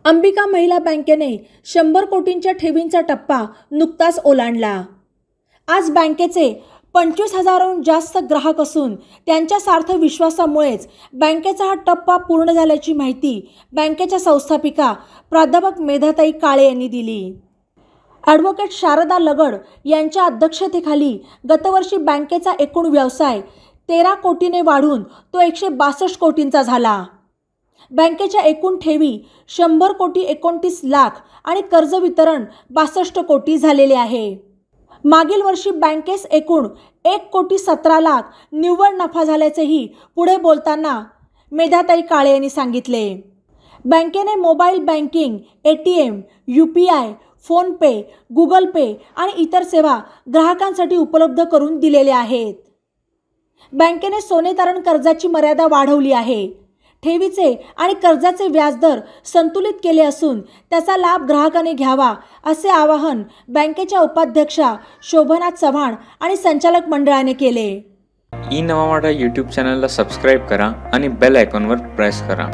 अंबिका महिला बँकेने 100 कोटींच्या ठेवींचा टप्पा नुकताच ओलांडला। आज बँकेचे 25,000हून जास्त ग्राहक असून त्यांच्या सार्थ विश्वासामुळेच बँकेचा हा टप्पा पूर्ण झाल्याची माहिती बँकेच्या संस्थापिका प्राध्यापक मेधाताई काळे यांनी दिली। ॲडव्होकेट शारदा लगड यांच्या अध्यक्षतेखाली गतवर्षी बँकेचा एकूण व्यवसाय 13 कोटीने वाढून तो 162 कोटींचा झाला। बँकेच्या एकूण ठेवी 100 कोटी 29 लाख आणि कर्ज वितरण 62 कोटी झालेले आहे। मागील वर्षी बँकेस एकूण 1 कोटी 17 लाख निव्वळ नफा झाल्याचेही पुढे बोलताना मेधाताई काळे यांनी सांगितले। बँकेने mobile banking, ATM, UPI, PhonePe, Google Pay आणि इतर सेवा ग्राहकांसाठी उपलब्ध करून दिलेल्या आहेत। बँकेने सोने तारण कर्जाची मर्यादा वाढवली आहे। ठेवीचे आणि कर्जाचे व्याजदर संतुलित केले असून त्याचा लाभ ग्राहकाने घ्यावा असे आवाहन बँकेच्या उपाध्यक्षा शोभना चव्हाण आणि संचालक मंडळाने केले। ई नवा मराठा YouTube चॅनलला सबस्क्राइब करा आणि बेल आयकॉनवर प्रेस करा।